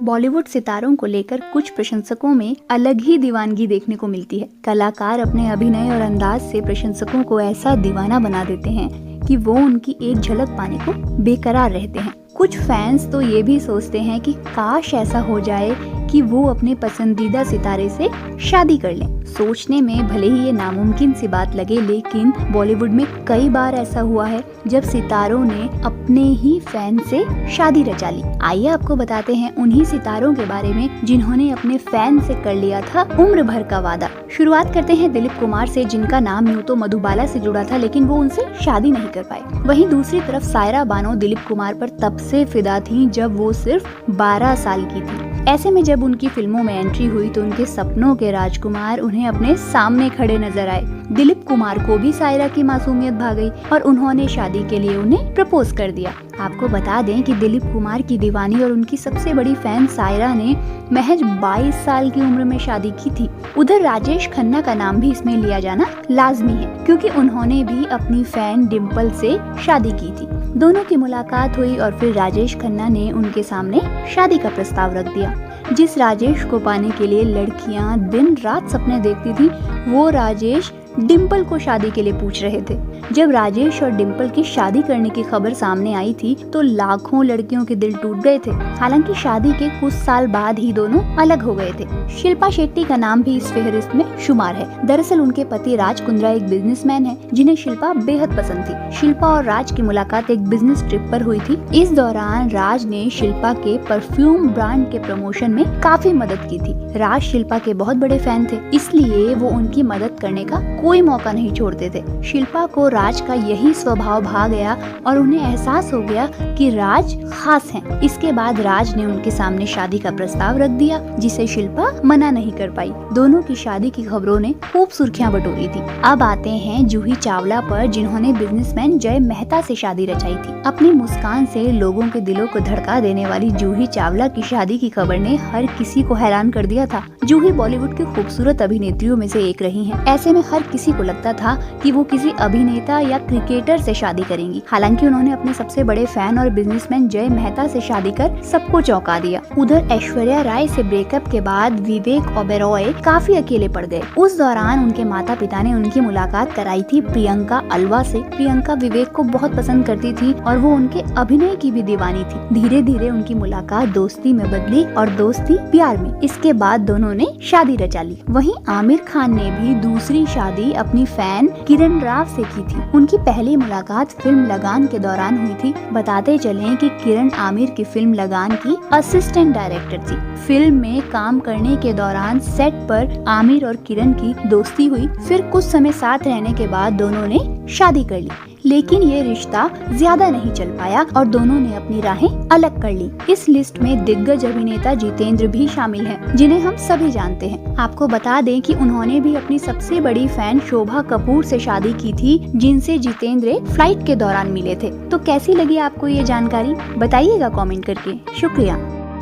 बॉलीवुड सितारों को लेकर कुछ प्रशंसकों में अलग ही दीवानगी देखने को मिलती है। कलाकार अपने अभिनय और अंदाज से प्रशंसकों को ऐसा दीवाना बना देते हैं कि वो उनकी एक झलक पाने को बेकरार रहते हैं। कुछ फैंस तो ये भी सोचते हैं कि काश ऐसा हो जाए कि वो अपने पसंदीदा सितारे से शादी कर लें। सोचने में भले ही ये नामुमकिन सी बात लगे, लेकिन बॉलीवुड में कई बार ऐसा हुआ है जब सितारों ने अपने ही फैन से शादी रचा ली। आइए आपको बताते हैं उन्हीं सितारों के बारे में जिन्होंने अपने फैन से कर लिया था उम्र भर का वादा। शुरुआत करते हैं दिलीप कुमार से, जिनका नाम यूँ तो मधुबाला से जुड़ा था, लेकिन वो उनसे शादी नहीं कर पाए। वहीं दूसरी तरफ सायरा बानो दिलीप कुमार पर तब से फिदा थी जब वो सिर्फ 12 साल की थी। ऐसे में जब उनकी फिल्मों में एंट्री हुई तो उनके सपनों के राजकुमार उन्हें अपने सामने खड़े नजर आए। दिलीप कुमार को भी सायरा की मासूमियत भा गई और उन्होंने शादी के लिए उन्हें प्रपोज कर दिया। आपको बता दें कि दिलीप कुमार की दीवानी और उनकी सबसे बड़ी फैन सायरा ने महज 22 साल की उम्र में शादी की थी। उधर राजेश खन्ना का नाम भी इसमें लिया जाना लाजमी है, क्योंकि उन्होंने भी अपनी फैन डिम्पल से शादी की थी। दोनों की मुलाकात हुई और फिर राजेश खन्ना ने उनके सामने शादी का प्रस्ताव रख दिया। जिस राजेश को पाने के लिए लड़कियां दिन रात सपने देखती थी, वो राजेश डिम्पल को शादी के लिए पूछ रहे थे। जब राजेश और डिम्पल की शादी करने की खबर सामने आई थी तो लाखों लड़कियों के दिल टूट गए थे। हालांकि शादी के कुछ साल बाद ही दोनों अलग हो गए थे। शिल्पा शेट्टी का नाम भी इस फहरिस्त में शुमार है। दरअसल उनके पति राज कुंद्रा एक बिजनेसमैन है जिन्हें शिल्पा बेहद पसंद थी। शिल्पा और राज की मुलाकात एक बिजनेस ट्रिप पर हुई थी। इस दौरान राज ने शिल्पा के परफ्यूम ब्रांड के प्रमोशन में काफी मदद की थी। राज शिल्पा के बहुत बड़े फैन थे, इसलिए वो उनकी मदद करने का कोई मौका नहीं छोड़ते थे। शिल्पा को राज का यही स्वभाव भा गया और उन्हें एहसास हो गया कि राज खास हैं। इसके बाद राज ने उनके सामने शादी का प्रस्ताव रख दिया, जिसे शिल्पा मना नहीं कर पाई। दोनों की शादी की खबरों ने खूब सुर्खियां बटोरी थी। अब आते हैं जूही चावला पर, जिन्होंने बिजनेसमैन जय मेहता से शादी रचाई थी। अपनी मुस्कान से लोगों के दिलों को धड़का देने वाली जूही चावला की शादी की खबर ने हर किसी को हैरान कर दिया था। जूही बॉलीवुड की खूबसूरत अभिनेत्रियों में से एक रही हैं। ऐसे में हर किसी को लगता था कि वो किसी अभिनेता या क्रिकेटर से शादी करेंगी। हालांकि उन्होंने अपने सबसे बड़े फैन और बिजनेसमैन जय मेहता से शादी कर सबको चौंका दिया। उधर ऐश्वर्या राय से ब्रेकअप के बाद विवेक ओबेरॉय काफी अकेले पड़ गए। उस दौरान उनके माता पिता ने उनकी मुलाकात कराई थी प्रियंका अल्वा से। प्रियंका विवेक को बहुत पसंद करती थी और वो उनके अभिनय की भी दीवानी थी। धीरे धीरे उनकी मुलाकात दोस्ती में बदली और दोस्ती प्यार में। इसके बाद दोनों ने शादी रचा ली। वहीं आमिर खान ने भी दूसरी शादी अपनी फैन किरण राव से की थी। उनकी पहली मुलाकात फिल्म लगान के दौरान हुई थी। बताते चलें कि किरण आमिर की फिल्म लगान की असिस्टेंट डायरेक्टर थी। फिल्म में काम करने के दौरान सेट पर आमिर और किरण की दोस्ती हुई। फिर कुछ समय साथ रहने के बाद दोनों ने शादी कर ली, लेकिन ये रिश्ता ज्यादा नहीं चल पाया और दोनों ने अपनी राहें अलग कर ली। इस लिस्ट में दिग्गज अभिनेता जितेंद्र भी शामिल हैं, जिन्हें हम सभी जानते हैं। आपको बता दें कि उन्होंने भी अपनी सबसे बड़ी फैन शोभा कपूर से शादी की थी, जिनसे जितेंद्र एक फ्लाइट के दौरान मिले थे। तो कैसी लगी आपको ये जानकारी? बताइएगा कमेंट करके। शुक्रिया।